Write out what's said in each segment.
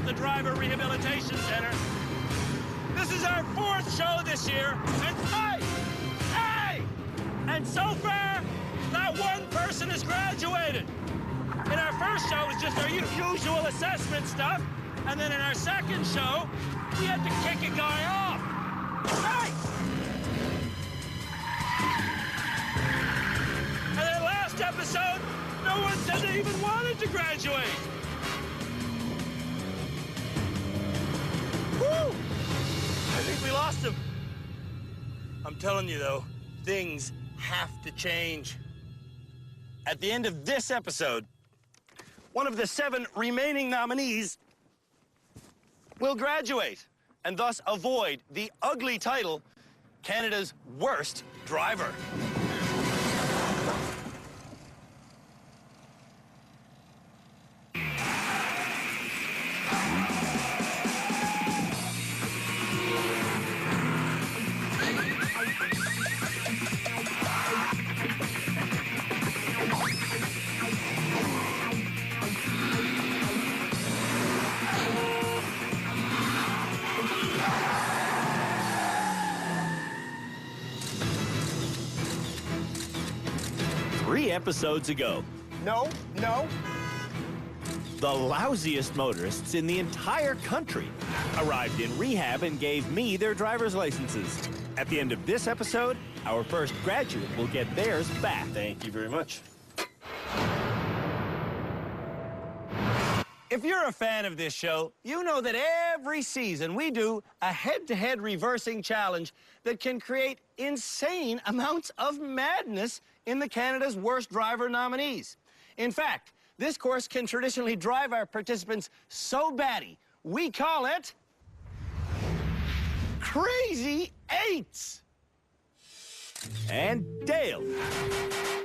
the Driver Rehabilitation Center. This is our 4th show this year, and hey! And so far, not one person has graduated. In our first show, it was just our usual assessment stuff, and then in our second show, we had to kick a guy off. Hey! And then last episode, no one said they even wanted to graduate. Woo! I think we lost him. I'm telling you, though, things have to change. At the end of this episode, one of the 7 remaining nominees will graduate and thus avoid the ugly title, Canada's Worst Driver. Three episodes ago, No. the lousiest motorists in the entire country arrived in rehab and gave me their driver's licenses. At the end of this episode, our first graduate will get theirs back. Thank you very much. If you're a fan of this show, you know that every season we do a head-to-head reversing challenge that can create insane amounts of madness in the Canada's Worst Driver nominees. In fact, this course can traditionally drive our participants so batty, we call it Crazy Eights. And Dale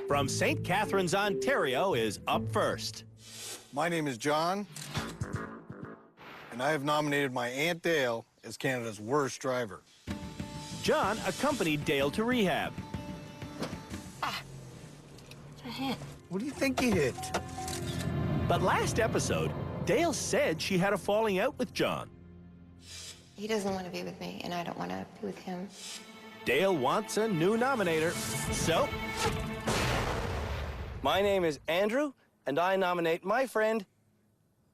from St. Catharines, Ontario, is up first. My name is John, and I have nominated my Aunt Dale as Canada's worst driver. John accompanied Dale to rehab. What do you think he hit? But last episode, Dale said she had a falling out with John. He doesn't want to be with me, and I don't want to be with him. Dale wants a new nominator, so... My name is Andrew, and I nominate my friend,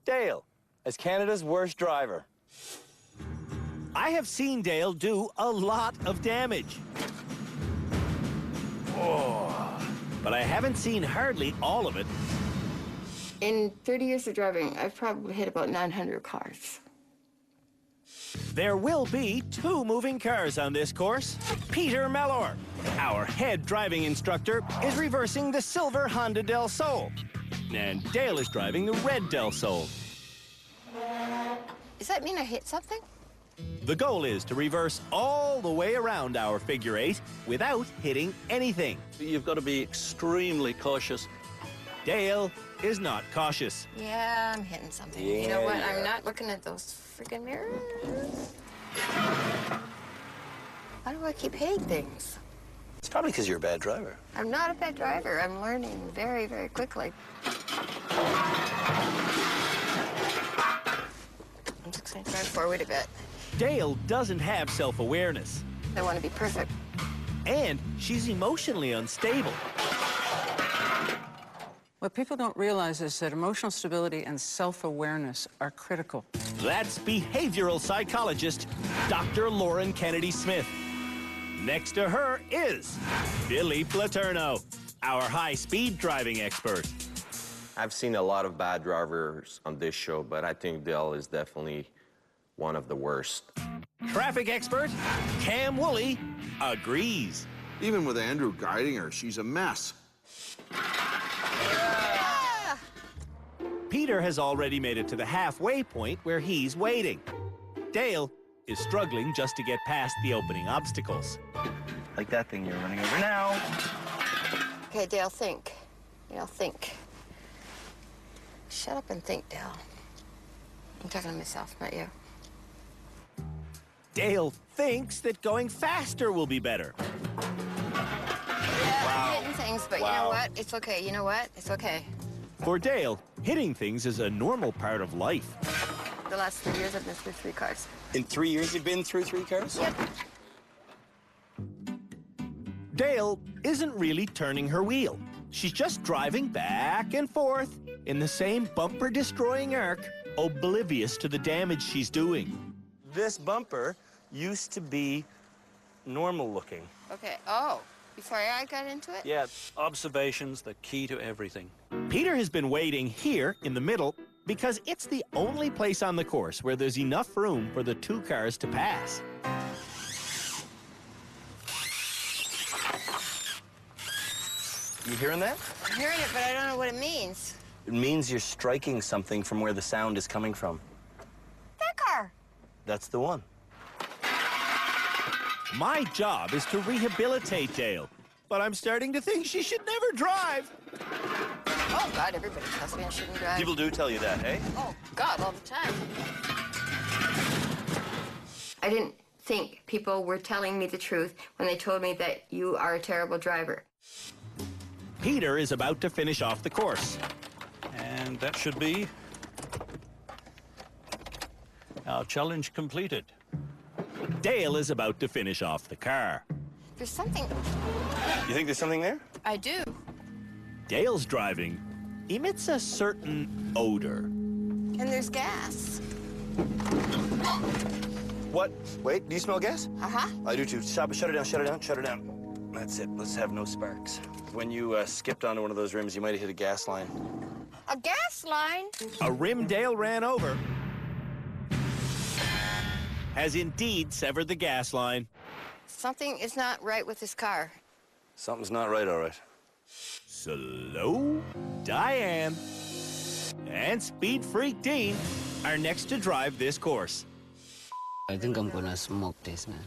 Dale, as Canada's worst driver. I have seen Dale do a lot of damage. But I haven't seen hardly all of it. In 30 years of driving, I've probably hit about 900 cars. There will be 2 moving cars on this course. Peter Mellor, our head driving instructor, is reversing the silver Honda Del Sol. And Dale is driving the red Del Sol. Does that mean I hit something? The goal is to reverse all the way around our figure 8 without hitting anything. You've got to be extremely cautious. Dale is not cautious. Yeah, I'm hitting something. You know what? I'm not looking at those freaking mirrors. Why do I keep hitting things? It's probably because you're a bad driver. I'm not a bad driver. I'm learning very, very quickly. I'm just going to drive forward a bit. Dale doesn't have self-awareness. I want to be perfect. And she's emotionally unstable. What people don't realize is that emotional stability and self-awareness are critical. That's behavioral psychologist Dr. Lauren Kennedy-Smith. Next to her is Philippe Letourneau, our high-speed driving expert. I've seen a lot of bad drivers on this show, but I think Dale is definitely one of the worst. Traffic expert Cam Woolley agrees. Even with Andrew guiding her, she's a mess. Peter has already made it to the halfway point where he's waiting. Dale is struggling just to get past the opening obstacles. Like that thing you're running over now. Okay, Dale, think. Think. Shut up and think, Dale. I'm talking to myself, not you. Dale thinks that going faster will be better. Yeah, I'm hitting things, but you know what? It's okay. You know what? It's okay. For Dale, hitting things is a normal part of life. The last 3 years, I've been through 3 cars. In 3 years, you've been through 3 cars? Yep. Dale isn't really turning her wheel. She's just driving back and forth in the same bumper-destroying arc, oblivious to the damage she's doing. This bumper used to be normal looking. Okay. Oh, before I got into it? Yeah, observation's the key to everything. Peter has been waiting here in the middle because it's the only place on the course where there's enough room for the 2 cars to pass. You hearing that? I'm hearing it, but I don't know what it means. It means you're striking something from where the sound is coming from. That car. That's the one. My job is to rehabilitate Dale, but I'm starting to think she should never drive. Oh, God, everybody tells me I shouldn't drive. People do tell you that, hey? Oh, God, all the time. I didn't think people were telling me the truth when they told me that you are a terrible driver. Peter is about to finish off the course. And that should be our challenge completed. Dale is about to finish off the car. There's something... You think there's something there? I do. Dale's driving emits a certain odor. And there's gas. What? Wait, do you smell gas? Uh-huh. I do too. Stop it, shut it down, shut it down, shut it down. That's it, let's have no sparks. When you skipped onto one of those rims, you might have hit a gas line. A gas line? A rim Dale ran over has indeed severed the gas line. Something is not right with this car. Something's not right, all right. Slow Diane and Speed Freak Dean are next to drive this course. I think I'm gonna smoke this, man.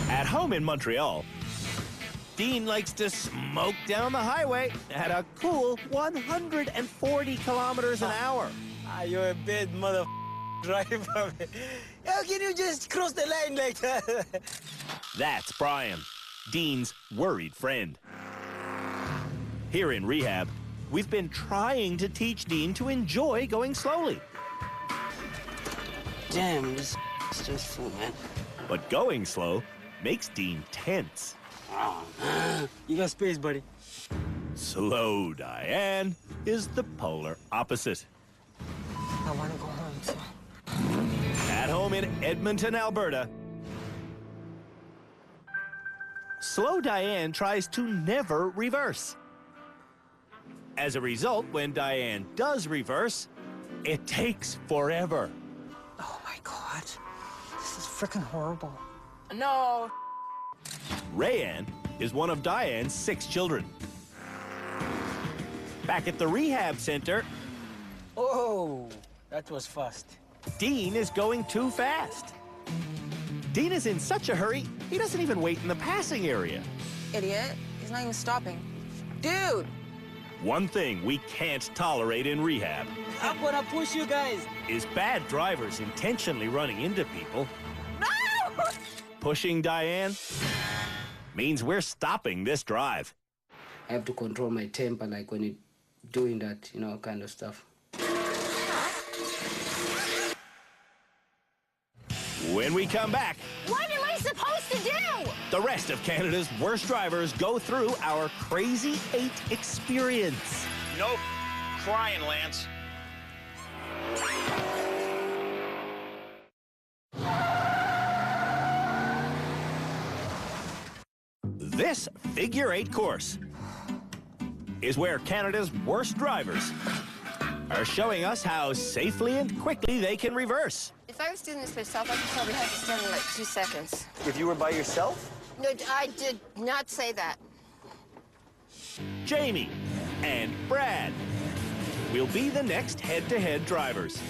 At home in Montreal, Dean likes to smoke down the highway at a cool 140 kilometers an hour. You're a bad mother driver. How can you just cross the line like that? That's Brian, Dean's worried friend. Here in rehab, we've been trying to teach Dean to enjoy going slowly. Damn, this is stressful, man. But going slow makes Dean tense. Oh, You got space, buddy. Slow Diane is the polar opposite. I want to go home, so. At home in Edmonton, Alberta, Slow Diane tries to never reverse. As a result, when Diane does reverse, it takes forever. Oh, my God. This is freaking horrible. No. Rayanne is one of Diane's 6 children. Back at the rehab center, Oh, that was fast. Dean is going too fast. Dean is in such a hurry, he doesn't even wait in the passing area. Idiot. He's not even stopping. Dude! One thing we can't tolerate in rehab I'm gonna push you guys. is bad drivers intentionally running into people. No! Pushing Diane means we're stopping this drive. I have to control my temper, like when you're doing that, you know, kind of stuff. When we come back, What am I supposed to do? the rest of Canada's worst drivers go through our Crazy 8 experience. Nope. Crying, Lance. This figure 8 course is where Canada's worst drivers are showing us how safely and quickly they can reverse. If I was doing this myself, I could probably have to stand in like 2 seconds. If you were by yourself? No, I did not say that. Jamie and Brad will be the next head-to-head drivers.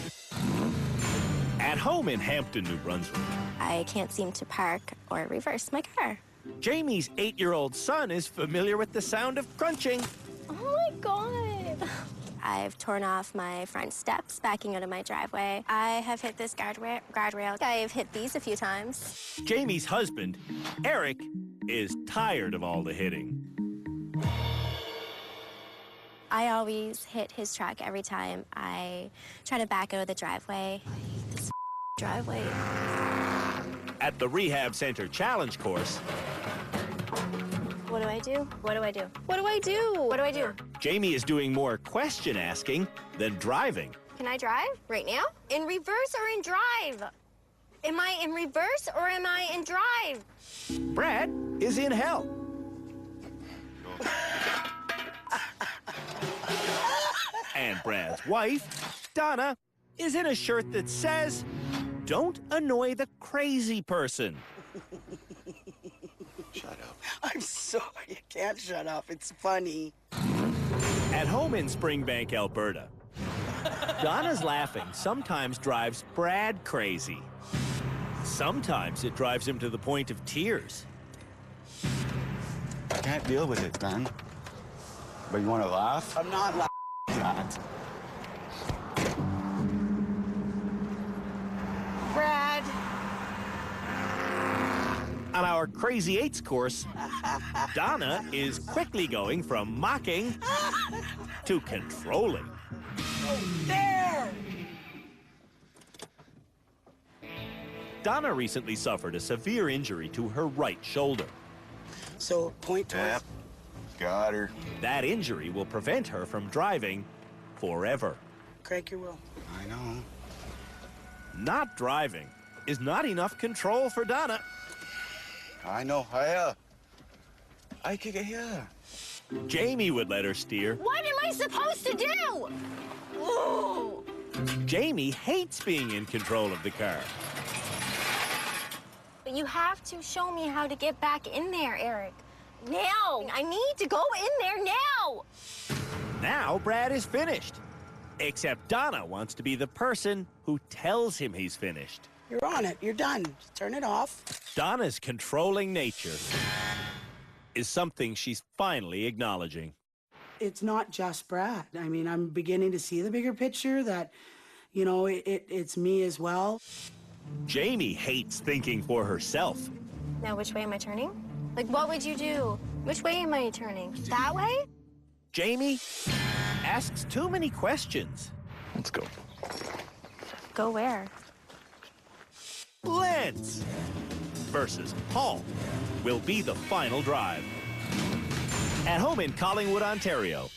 At home in Hampton, New Brunswick, I can't seem to park or reverse my car. Jamie's 8-year-old son is familiar with the sound of crunching. Oh my God. I've torn off my front steps backing out of my driveway. I have hit this guardrail. I have hit these a few times. Jamie's husband, Eric, is tired of all the hitting. I always hit his truck every time I try to back out of the driveway. I hate this driveway. At the Rehab Center Challenge course, What do I do? What do I do? What do I do? What do I do? Jamie is doing more question asking than driving. Can I drive right now? In reverse or in drive? Am I in reverse or am I in drive? Brad is in hell. And Brad's wife, Donna, is in a shirt that says, "Don't annoy the crazy person." Shut up. I'm sorry. You can't shut up. It's funny. At home in Springbank, Alberta, Donna's laughing sometimes drives Brad crazy. Sometimes it drives him to the point of tears. I can't deal with it, man. But you want to laugh? I'm not laughing. Not. Brad. On our Crazy Eights course, Donna is quickly going from mocking to controlling. There! Donna recently suffered a severe injury to her right shoulder. So, point towards... Yep. Got her. That injury will prevent her from driving forever. Crank your wheel. I know. Not driving is not enough control for Donna. I know. I kick it here. Jamie would let her steer. What am I supposed to do? Ooh. Jamie hates being in control of the car. You have to show me how to get back in there, Eric. Now! I need to go in there now! Now Brad is finished. Except Donna wants to be the person who tells him he's finished. You're on it. You're done. Just turn it off. Donna's controlling nature is something she's finally acknowledging. It's not just Brad. I mean, I'm beginning to see the bigger picture that, you know, it's me as well. Jamie hates thinking for herself. Now, which way am I turning? Like, what would you do? Which way am I turning? That way? Jamie asks too many questions. Let's go. Go where? Lance versus Paul will be the final drive. At home in Collingwood, Ontario,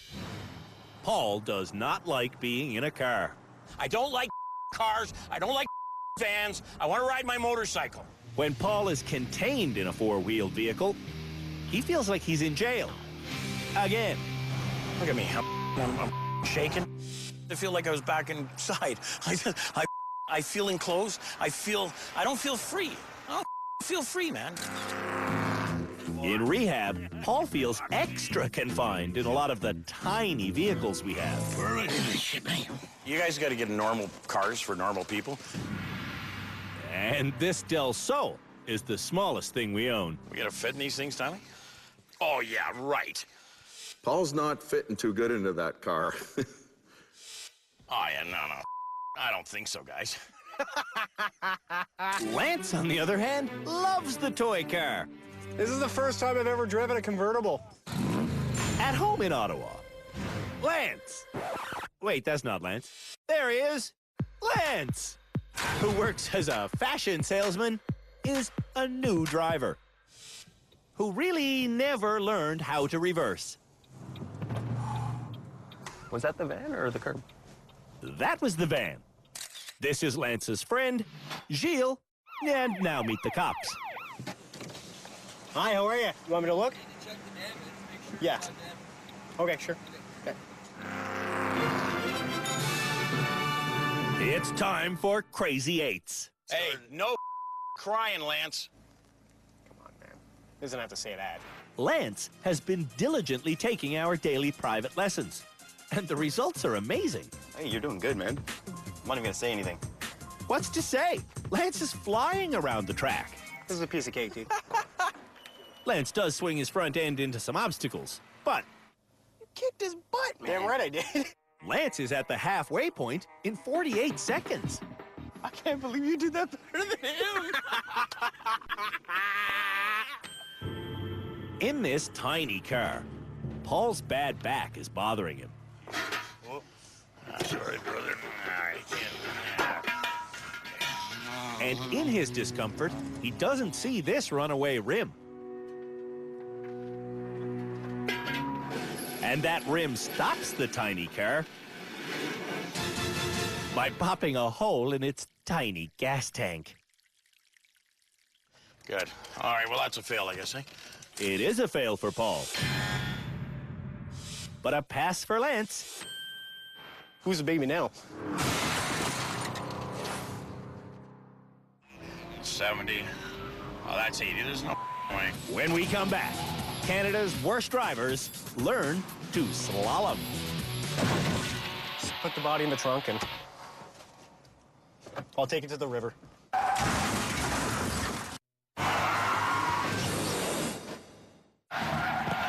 Paul does not like being in a car. I don't like cars. I don't like vans. I want to ride my motorcycle. When Paul is contained in a four-wheeled vehicle, he feels like he's in jail. Again. Look at me. I'm shaking. I feel like I was back inside. I feel enclosed. I don't feel free. I don't feel free, man. In rehab, Paul feels extra confined in a lot of the tiny vehicles we have. You guys got to get normal cars for normal people. And this Del Sol is the smallest thing we own. We got to fit in these things, Tommy? Oh, yeah, right. Paul's not fitting too good into that car. Oh, yeah, no. I don't think so, guys. Lance, on the other hand, loves the toy car. This is the first time I've ever driven a convertible. At home in Ottawa, Lance. Wait, that's not Lance. There he is. Lance, who works as a fashion salesman, is a new driver who really never learned how to reverse. Was that the van or the curb? That was the van. This is Lance's friend, Gilles, and now meet the cops. Hi, how are you? You want me to look? Yeah. Okay, sure. Okay. It's time for Crazy Eights. Hey, no crying, Lance. Come on, man. Doesn't have to say that. Lance has been diligently taking our daily private lessons, and the results are amazing. Hey, you're doing good, man. I'm not even gonna say anything. What's to say? Lance is flying around the track. This is a piece of cake, dude. Lance does swing his front end into some obstacles, but You kicked his butt, man. Damn right I did. Lance is at the halfway point in 48 seconds. I can't believe you did that better than him. In this tiny car, Paul's bad back is bothering him. Sorry, brother. I can't. And in his discomfort, he doesn't see this runaway rim. And that rim stops the tiny car by popping a hole in its tiny gas tank. Good. All right, well, that's a fail, I guess, eh? It is a fail for Paul, but a pass for Lance. Who's the baby now? 70. Oh, that's 80. There's no way. When we come back, Canada's worst drivers learn to slalom. Just put the body in the trunk and I'll take it to the river.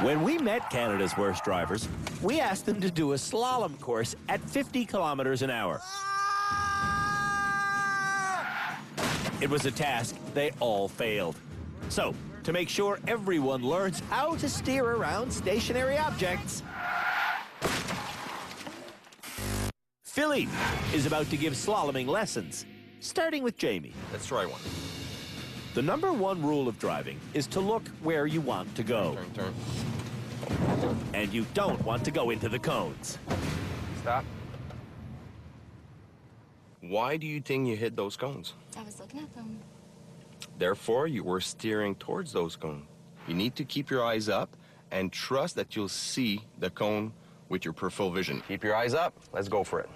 When we met Canada's worst drivers, we asked them to do a slalom course at 50 kilometers an hour. It was a task they all failed. So, to make sure everyone learns how to steer around stationary objects, Philippe is about to give slaloming lessons, starting with Jamie. Let's try one. The #1 rule of driving is to look where you want to go. Turn. And you don't want to go into the cones. Stop. Why do you think you hit those cones? I was looking at them. Therefore, you were steering towards those cones. You need to keep your eyes up and trust that you'll see the cone with your peripheral vision. Keep your eyes up. Let's go for it.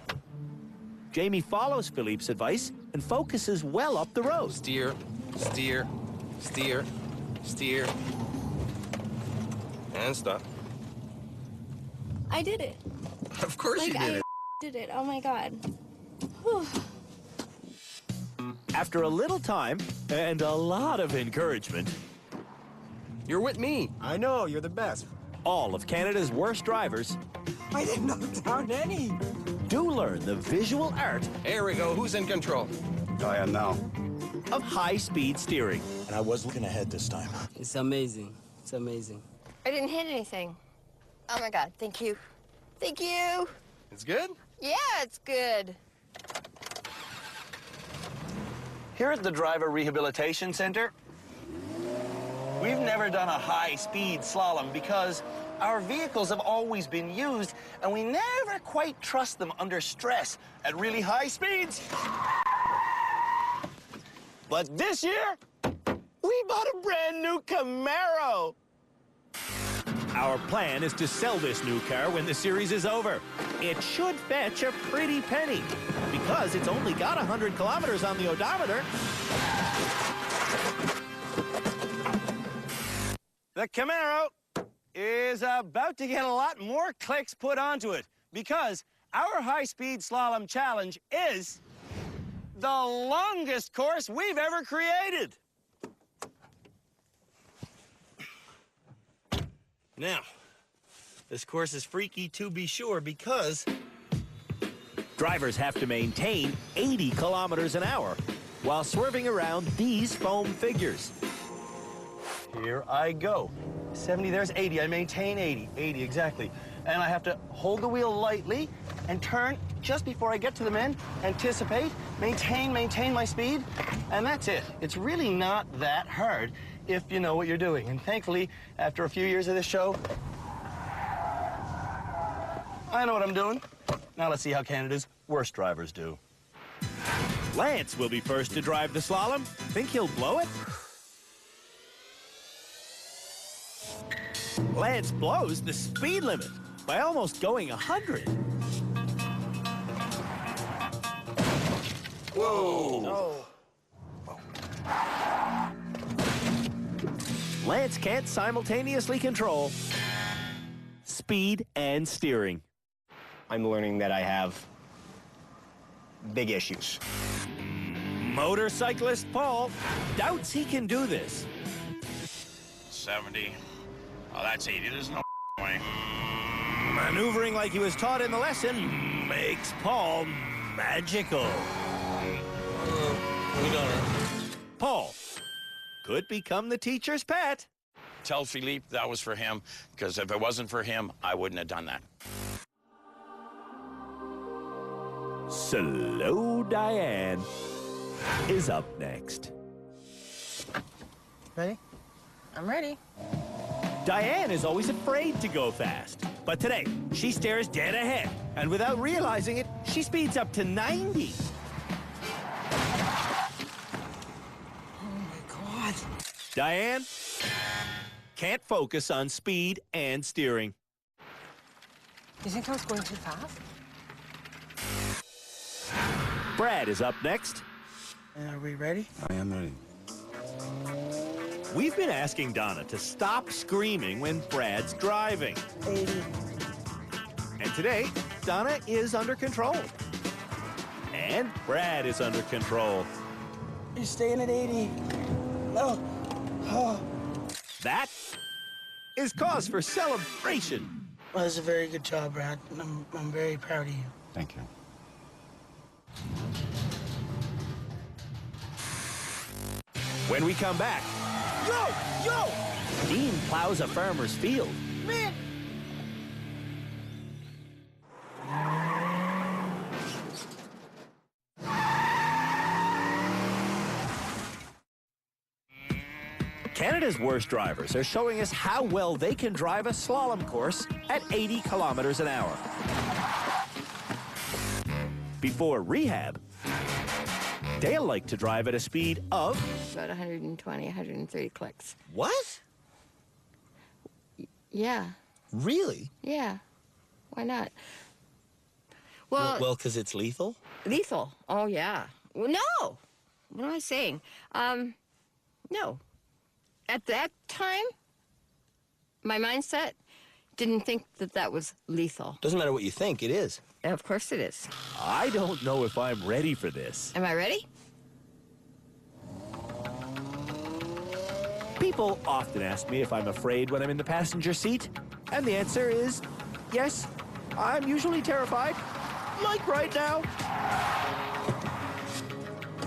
Jamie follows Philippe's advice and focuses well up the road. Steer, steer, steer, steer. And stop. I did it. Of course you did it. Did it. Oh my God. Whew. After a little time and a lot of encouragement, you're with me. I know, you're the best. All of Canada's worst drivers I didn't knock down any. do learn the visual art. Here we go. Who's in control? I am now. Of high-speed steering. And I was looking ahead this time. It's amazing. It's amazing. I didn't hit anything. Oh my God, thank you. Thank you. It's good? Yeah, it's good. Here at the Driver Rehabilitation Center, we've never done a high-speed slalom because our vehicles have always been used and we never quite trust them under stress at really high speeds. But this year, we bought a brand new Camaro. Our plan is to sell this new car when the series is over. It should fetch a pretty penny because it's only got 100 kilometers on the odometer. The Camaro is about to get a lot more clicks put onto it because our high-speed slalom challenge is the longest course we've ever created. Now, this course is freaky to be sure because drivers have to maintain 80 kilometers an hour while swerving around these foam figures. here I go. 70, there's 80. I maintain 80. 80, exactly. And I have to hold the wheel lightly and turn just before I get to the men, anticipate, maintain my speed, and that's it. It's really not that hard if you know what you're doing. And thankfully, after a few years of this show, I know what I'm doing. Now let's see how Canada's worst drivers do. Lance will be first to drive the slalom. Think he'll blow it? Lance blows the speed limit by almost going 100. Whoa! No. Lance can't simultaneously control speed and steering. I'm learning that I have big issues. Motorcyclist Paul doubts he can do this. 70. Oh, that's 80. There's no way. Maneuvering like he was taught in the lesson makes Paul magical. We got her. Paul could become the teacher's pet. Tell Philippe that was for him, because if it wasn't for him, I wouldn't have done that. Slow Diane is up next. Ready? I'm ready. Diane is always afraid to go fast. But today, she stares dead ahead. And without realizing it, she speeds up to 90. Oh my God. Diane can't focus on speed and steering. You think I was going too fast? Brad is up next. Are we ready? I am ready. We've been asking Donna to stop screaming when Brad's driving. 80. And today, Donna is under control. And Brad is under control. You're staying at 80. No. Oh. That is cause for celebration. Well, that's a very good job, Brad. I'm very proud of you. Thank you. When we come back, Yo! Dean plows a farmer's field. Man! Canada's worst drivers are showing us how well they can drive a slalom course at 80 kilometers an hour. Before rehab, Dale liked to drive at a speed of About 120, 130 clicks. What? Yeah. Really? Yeah. Why not? Well, Well, because it's lethal? lethal. Oh, yeah. Well, no. What am I saying? No. At that time, my mindset didn't think that that was lethal. Doesn't matter what you think, it is. Of course it is. I don't know if I'm ready for this. Am I ready? People often ask me if I'm afraid when I'm in the passenger seat, and the answer is yes. I'm usually terrified, like right now.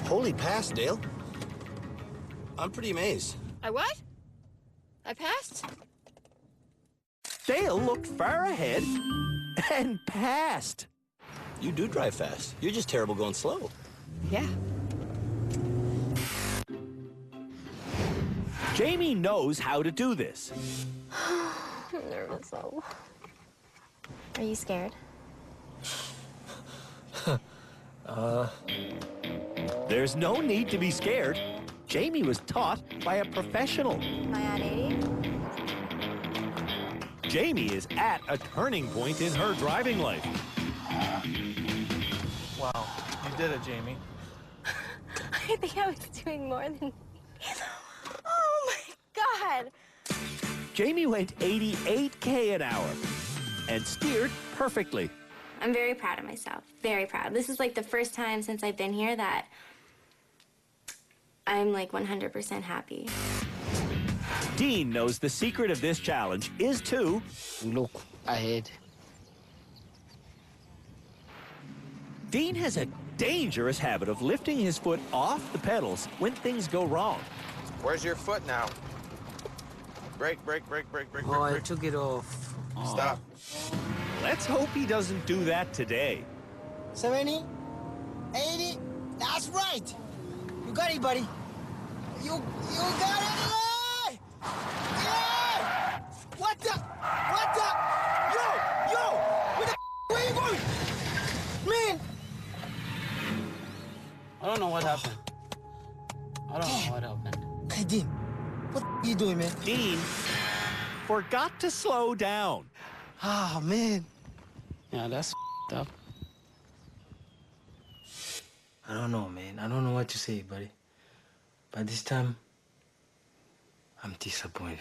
Holy pass, Dale. I'm pretty amazed. I what? I passed? Dale looked far ahead and passed. You do drive fast. You're just terrible going slow. Yeah. Jamie knows how to do this. I'm nervous though. Are you scared? There's no need to be scared. Jamie was taught by a professional. Am I at 80? Jamie is at a turning point in her driving life. Wow, you did it, Jamie. I think I was doing more than... Oh my God! Jamie went 88k an hour and steered perfectly. I'm very proud of myself. Very proud. This is like the first time since I've been here that I'm like 100% happy. Dean knows the secret of this challenge is to Look ahead. Dean has a dangerous habit of lifting his foot off the pedals when things go wrong. Where's your foot now? Brake, brake, brake, brake, brake, Oh, I brake. took it off. Stop. Let's hope he doesn't do that today. 70? 80? That's right! You got it, buddy. You got it! Yeah! What the? Yo! Where you going? Man! I don't know what happened. I don't know what happened. Hey, Dean. What are you doing, man? Dean forgot to slow down. Oh, man. Yeah, that's up. I don't know, man. I don't know what to say, buddy. But this time, I'm disappointed.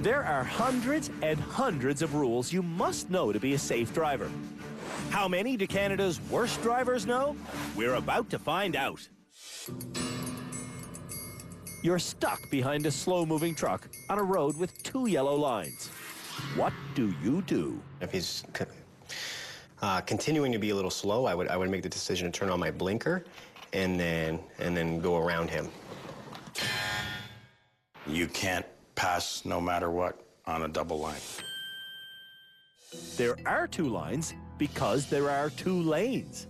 There are hundreds and hundreds of rules you must know to be a safe driver. How many do Canada's worst drivers know? We're about to find out. You're stuck behind a slow-moving truck on a road with 2 yellow lines. What do you do? If he's continuing to be a little slow, I would make the decision to turn on my blinker and then go around him. You can't pass no matter what on a double line. There are two lines because there are two lanes.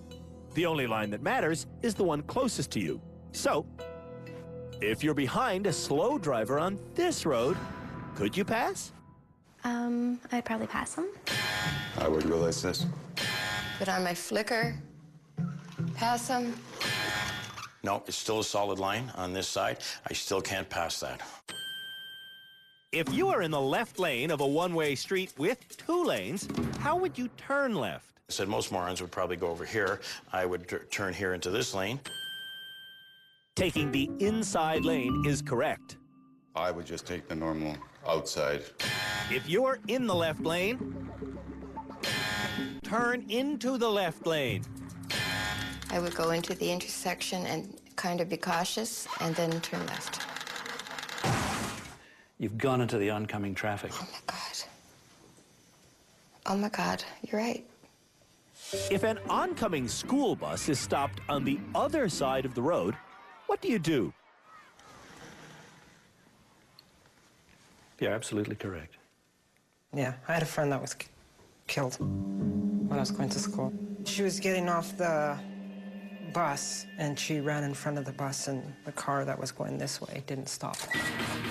The only line that matters is the one closest to you. So, if you're behind a slow driver on this road, could you pass? I'd probably pass them. I would go like this. Put on my flicker, pass them. No, it's still a solid line on this side. I still can't pass that. If you are in the left lane of a one-way street with two lanes, how would you turn left? I said most morons would probably go over here. I would turn here into this lane. Taking the inside lane is correct. I would just take the normal outside. If you're in the left lane, turn into the left lane. I would go into the intersection and kind of be cautious and then turn left. You've gone into the oncoming traffic. Oh my God. Oh my God, you're right. If an oncoming school bus is stopped on the other side of the road, what do you do? You're absolutely correct. Yeah, I had a friend that was killed when I was going to school. She was getting off the bus, and she ran in front of the bus, and the car that was going this way didn't stop.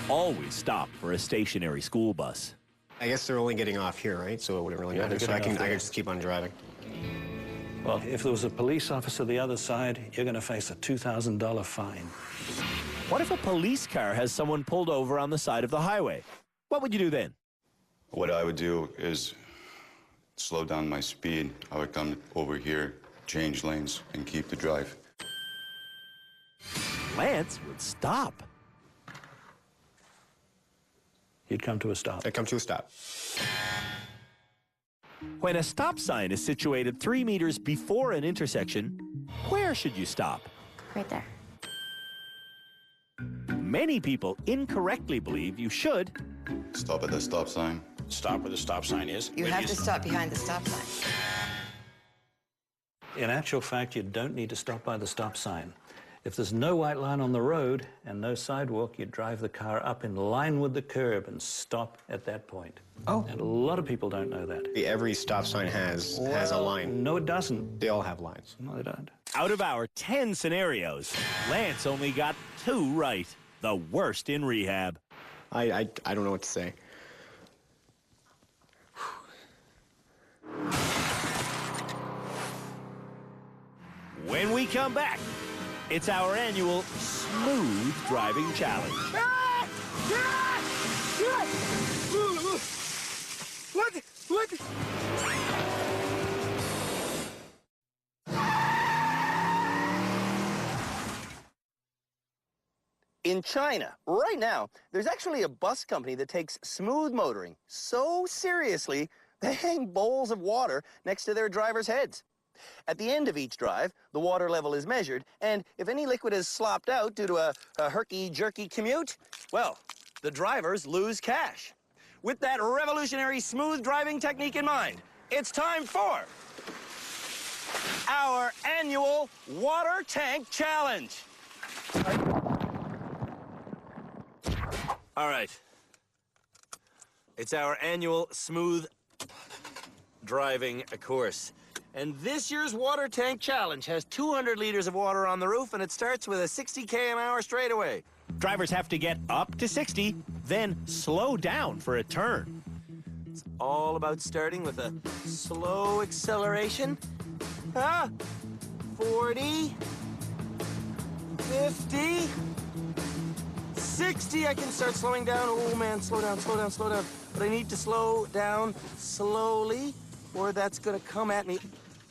Always stop for a stationary school bus. I guess they're only getting off here, right? So it wouldn't really matter. So I can just keep on driving. Well, if there was a police officer the other side, you're going to face a $2,000 fine. What if a police car has someone pulled over on the side of the highway? What would you do then? What I would do is slow down my speed. I would come over here, change lanes, and keep the drive. Lance would stop. He'd come to a stop. I'd come to a stop. When a stop sign is situated 3 meters before an intersection, where should you stop? Right there. Many people incorrectly believe you should stop at the stop sign. Stop where the stop sign is. You have to stop behind the stop sign. In actual fact, you don't need to stop by the stop sign. If there's no white line on the road and no sidewalk, you drive the car up in line with the curb and stop at that point. Oh. And a lot of people don't know that. Every stop sign has a line. No, it doesn't. They all have lines. No, they don't. Out of our 10 scenarios, Lance only got 2 right. The worst in rehab. I don't know what to say. When we come back, it's our annual Smooth Driving Challenge. What? In China, right now, there's actually a bus company that takes smooth motoring so seriously, they hang bowls of water next to their drivers' heads. At the end of each drive, the water level is measured, and if any liquid is slopped out due to a herky-jerky commute, well, the drivers lose cash. With that revolutionary smooth driving technique in mind, it's time for our annual Water Tank Challenge. All right. It's our annual smooth driving course. And this year's Water Tank Challenge has 200 liters of water on the roof, and it starts with a 60 km/h straightaway. Drivers have to get up to 60, then slow down for a turn. It's all about starting with a slow acceleration. 40, 50, 60. I can start slowing down. Oh, man, slow down. But I need to slow down slowly, or that's going to come at me.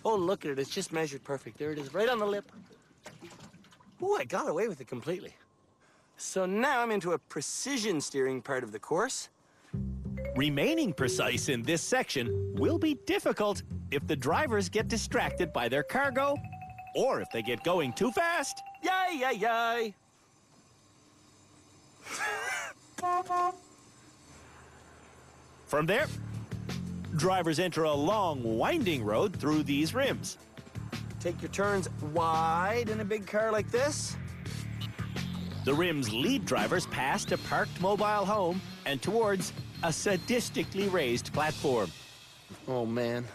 Oh, look at it. It's just measured perfect. There it is, right on the lip. Ooh, I got away with it completely. So now I'm into a precision steering part of the course. Remaining precise in this section will be difficult if the drivers get distracted by their cargo or if they get going too fast. Yay! From there, drivers enter a long, winding road through these rims. Take your turns wide in a big car like this. The rims lead drivers past a parked mobile home and towards a sadistically raised platform. Oh, man.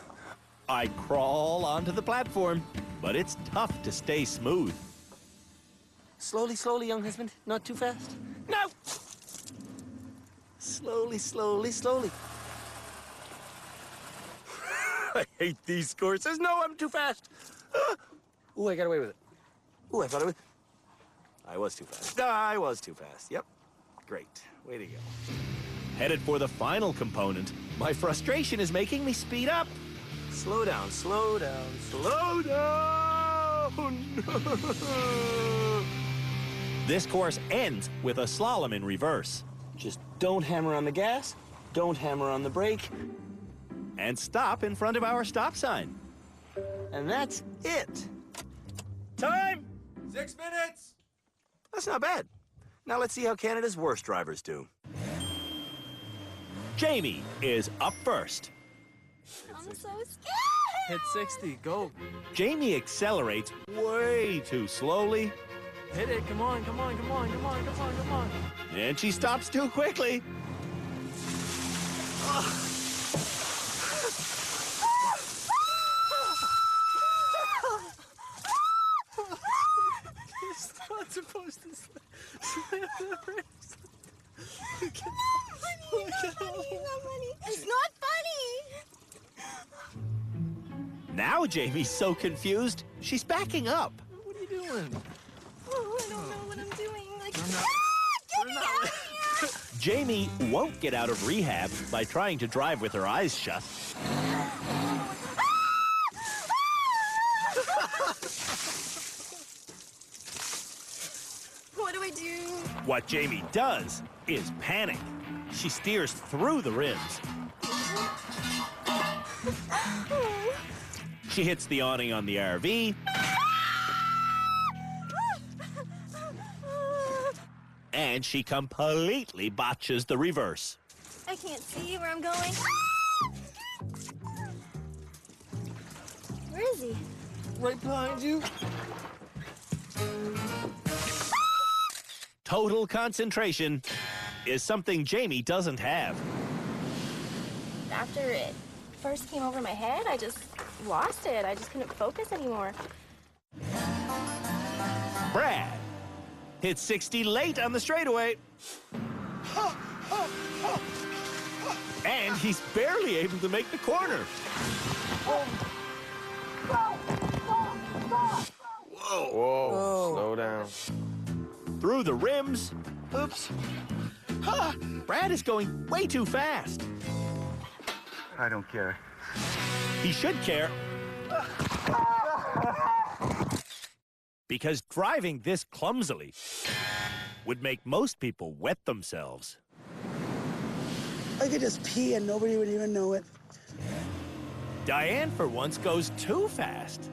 I crawl onto the platform, but it's tough to stay smooth. Slowly, slowly, young husband. Not too fast. No! Slowly, slowly, slowly. I hate these courses. No, I'm too fast. Ooh, I got away with it. Ooh, I thought I was too fast. I was too fast. Yep. Great. Way to go. Headed for the final component. My frustration is making me speed up. Slow down, slow down, slow down. This course ends with a slalom in reverse. Just don't hammer on the gas, don't hammer on the brake. And stop in front of our stop sign. And that's it. Time! 6 minutes! That's not bad. Now let's see how Canada's worst drivers do. Jamie is up first. I'm so scared. Hit 60, go. Jamie accelerates way too slowly. Hit it, come on, come on, come on, come on, come on, come on. And she stops too quickly. It's not supposed to slam the brakes. It's not funny. Now Jamie's so confused, she's backing up. What are you doing? Oh, I don't know what I'm doing. Like, get me out of here. Jamie won't get out of rehab by trying to drive with her eyes shut. What do I do? What Jamie does is panic. She steers through the rims. She hits the awning on the RV. And she completely botches the reverse. I can't see where I'm going. Where is he? Right behind you. Total concentration is something Jamie doesn't have. After it first came over my head, I just lost it. I just couldn't focus anymore. Brad hit 60 late on the straightaway. And he's barely able to make the corner. Whoa, slow down. Through the rims. Oops. Brad is going way too fast. I don't care. He should care. Because driving this clumsily would make most people wet themselves. I could just pee and nobody would even know it. Diane, for once, goes too fast.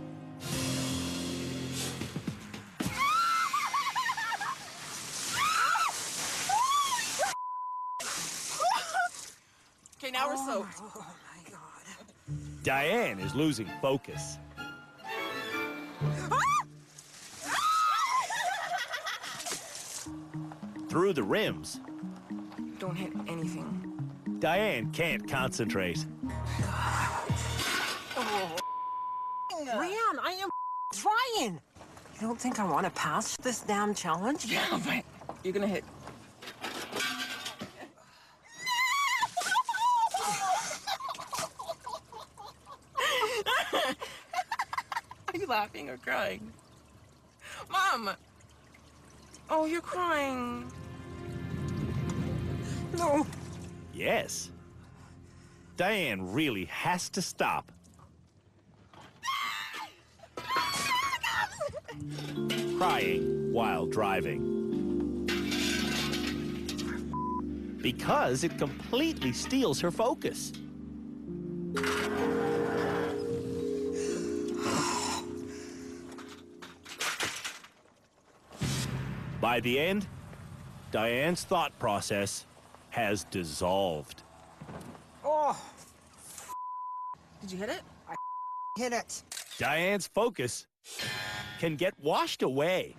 Okay, now we're soaked. Oh my God. Diane is losing focus. Through the rims, Don't hit anything. Diane can't concentrate. Ran, I am trying. You don't think I want to pass this damn challenge? Yeah, but you're gonna hit. Are you laughing or crying? Mom! Oh, you're crying. No. Yes. Diane really has to stop. Crying while driving. Because it completely steals her focus. By the end, Diane's thought process has dissolved. Oh. Did you hit it? I hit it. Diane's focus can get washed away.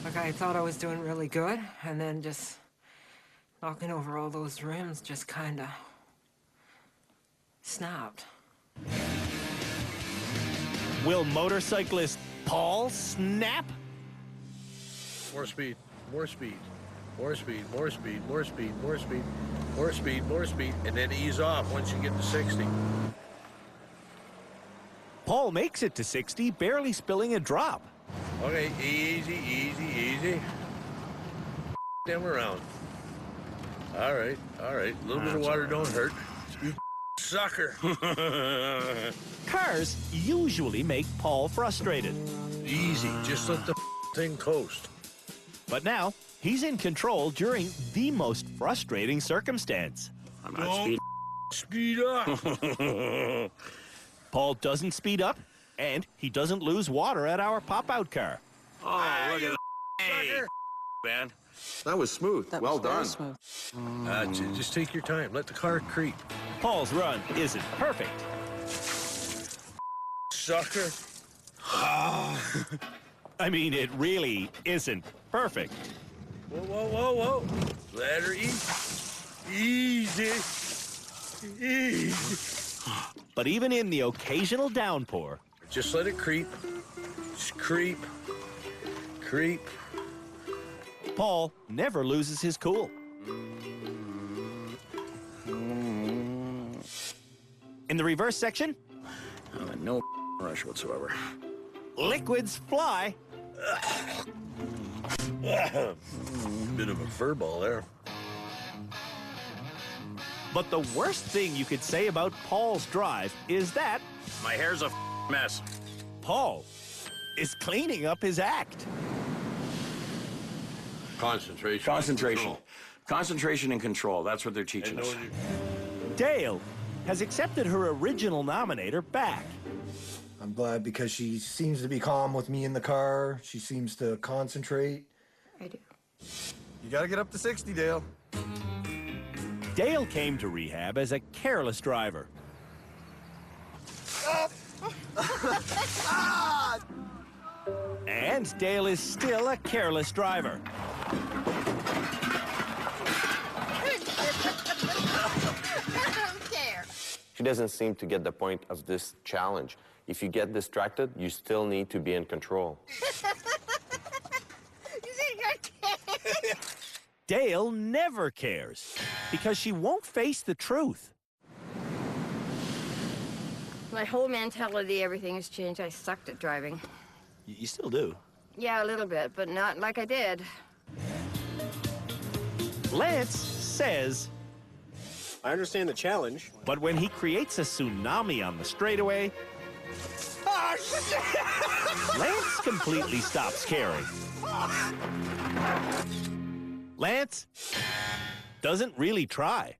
Like, I thought I was doing really good, and then just knocking over all those rims just kind of snapped. Will motorcyclist Paul snap? More speed, more speed, more speed, more speed, more speed, more speed, more speed, more speed, and then ease off once you get to 60. Paul makes it to 60, barely spilling a drop. Okay, easy, easy, easy. Them around. All right, all right. A little bit of water don't hurt. You sucker. Cars usually make Paul frustrated. Easy, just let the thing coast. But now, he's in control during the most frustrating circumstance. I'm not Speed up. Paul doesn't speed up, and he doesn't lose water at our pop-out car. Oh, look at that. Man. That was smooth. That well was very done. smooth. Just take your time. Let the car creep. Paul's run isn't perfect. Sucker. I mean, it really isn't perfect. Whoa, whoa, whoa, whoa. Let her eat. Easy. Easy. But even in the occasional downpour, Just let it creep. Just creep. Creep. Paul never loses his cool. In the reverse section, No rush whatsoever. liquids fly. Bit of a fur ball there. But the worst thing you could say about Paul's drive is that My hair's a mess. Paul is cleaning up his act. Concentration. Concentration. Concentration and control. That's what they're teaching us. Dale has accepted her original nominator back. I'm glad because she seems to be calm with me in the car. She seems to concentrate. I do. You gotta get up to 60, Dale. Dale came to rehab as a careless driver. And Dale is still a careless driver. I don't care. She doesn't seem to get the point of this challenge. If you get distracted, you still need to be in control. Dale never cares because she won't face the truth. My whole mentality, everything has changed. I sucked at driving. You still do. Yeah, a little bit, but not like I did. Lance says, I understand the challenge. but when he creates a tsunami on the straightaway, Lance completely stops caring. Lance doesn't really try.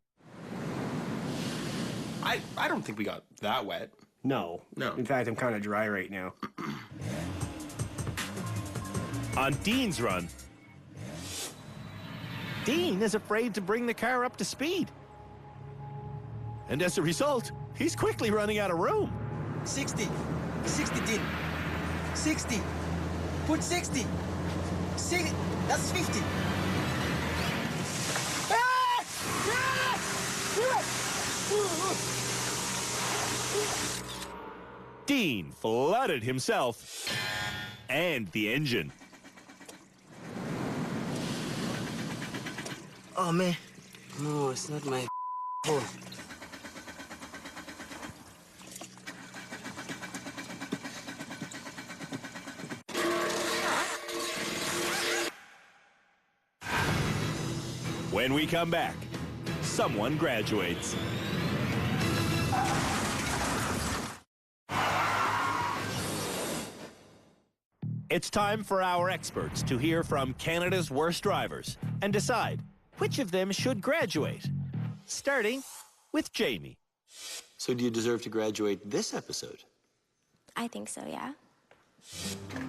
I don't think we got that wet. No. In fact, I'm kind of dry right now. On Dean's run, Dean is afraid to bring the car up to speed. And as a result, he's quickly running out of room. 60. 60, Dean. 60. Put 60. 60. That's 50. Dean flooded himself and the engine. Oh, man. No, it's not my fault. When we come back, someone graduates. It's time for our experts to hear from Canada's worst drivers and decide which of them should graduate, starting with Jamie. So do you deserve to graduate this episode? I think so, yeah.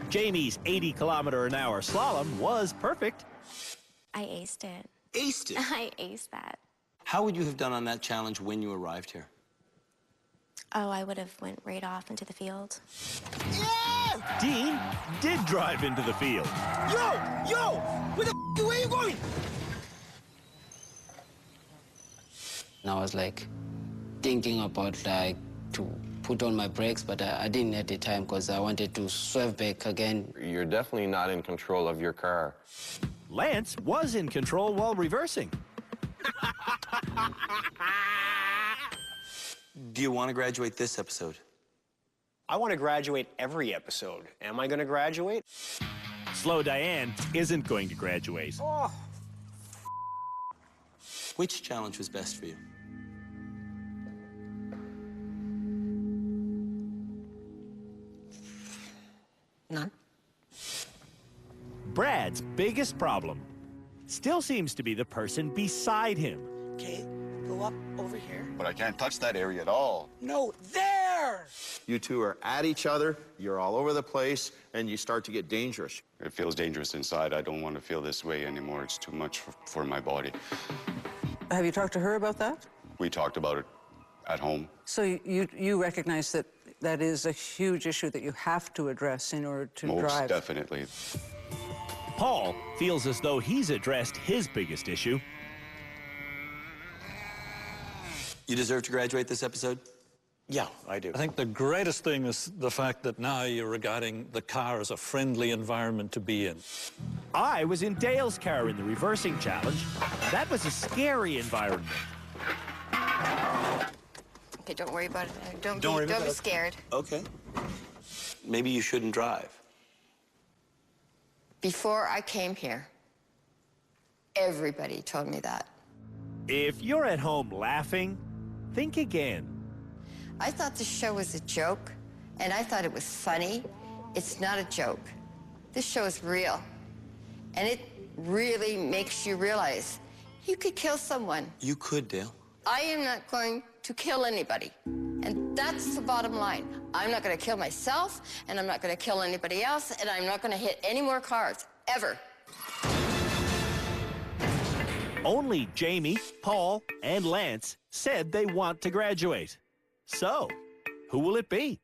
Jamie's 80-kilometer-an-hour slalom was perfect. I aced it. Aced it? I aced that. How would you have done on that challenge when you arrived here? Oh, I would have went right off into the field. Dean did drive into the field. Yo! Where are you going? And I was like, thinking about like to put on my brakes, but I didn't at the time because I wanted to swerve back again. You're definitely not in control of your car. Lance was in control while reversing. Do you want to graduate this episode? I want to graduate every episode. Am I going to graduate? Slow Diane isn't going to graduate. Oh. Which challenge was best for you? None. Brad's biggest problem still seems to be the person beside him. Okay, go up over here. But I can't touch that area at all. No, there! You two are at each other, you're all over the place, and you start to get dangerous. It feels dangerous inside. I don't want to feel this way anymore. It's too much for my body. Have you talked to her about that? We talked about it at home. So you recognize that that is a huge issue that you have to address in order to drive? Most definitely. Paul feels as though he's addressed his biggest issue. You deserve to graduate this episode? Yeah, I do. I think the greatest thing is the fact that now you're regarding the car as a friendly environment to be in. I was in Dale's car in the reversing challenge. That was a scary environment. Okay, don't worry about it. Don't worry be about it. scared. Okay. Maybe you shouldn't drive. Before I came here, everybody told me that. If you're at home laughing, think again. I thought the show was a joke, and I thought it was funny. It's not a joke. This show is real, and it really makes you realize you could kill someone. You could, Dale. I am not going to kill anybody, and that's the bottom line. I'm not going to kill myself, and I'm not going to kill anybody else, and I'm not going to hit any more cars, ever. Only Jamie, Paul, and Lance said they want to graduate. So, who will it be?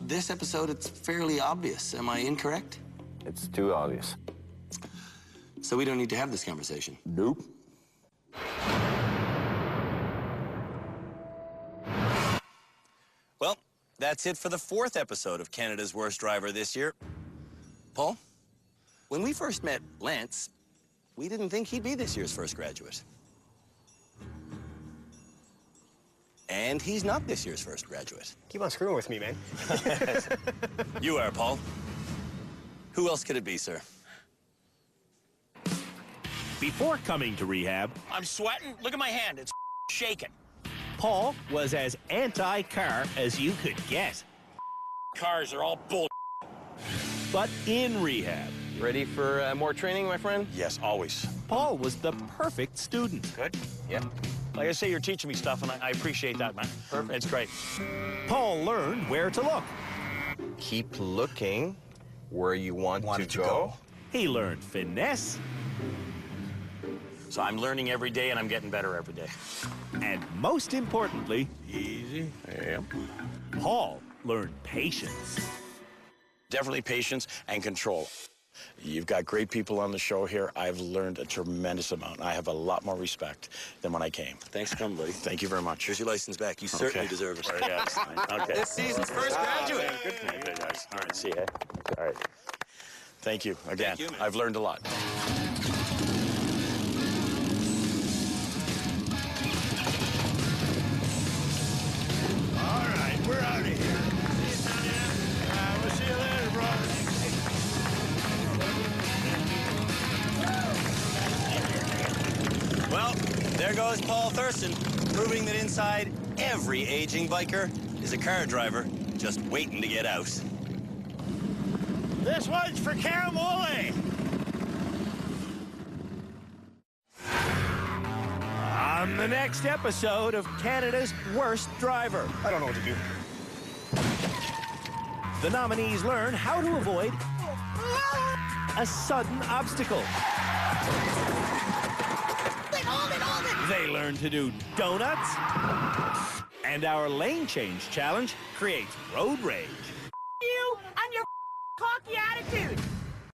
This episode, it's fairly obvious. Am I incorrect? It's too obvious. So we don't need to have this conversation? Nope. Well, that's it for the 4th episode of Canada's Worst Driver this year. Paul, when we first met Lance, we didn't think he'd be this year's first graduate. And he's not this year's first graduate. Keep on screwing with me, man. You are, Paul. Who else could it be, sir? Before coming to rehab, I'm sweating. Look at my hand. It's shaking. Paul was as anti-car as you could get. Cars are all bull. But in rehab, Ready for more training, my friend? Yes, always. Paul was the perfect student. Good? Yeah. Like I say, you're teaching me stuff, and I appreciate that, man. Perfect. It's great. Paul learned where to look. Keep looking where you want to go. He learned finesse. So I'm learning every day, and I'm getting better every day. And most importantly, Easy. Yeah. Paul learned patience. Definitely patience and control. You've got great people on the show here. I've learned a tremendous amount. I have a lot more respect than when I came. Thanks for coming, buddy. Thank you very much. Here's your license back. You certainly deserve it. Very excellent. Okay. This season's first graduate. Good, guys. All right, see ya. All right. Thank you again. Thank you, man. I've learned a lot. All right, we're out of here. We'll see you later, brother. Well, there goes Paul Thurston, proving that inside every aging biker is a car driver just waiting to get out. This one's for Karamole. On the next episode of Canada's Worst Driver. I don't know what to do. The nominees learn how to avoid a sudden obstacle. They learn to do donuts. And our lane change challenge creates road rage.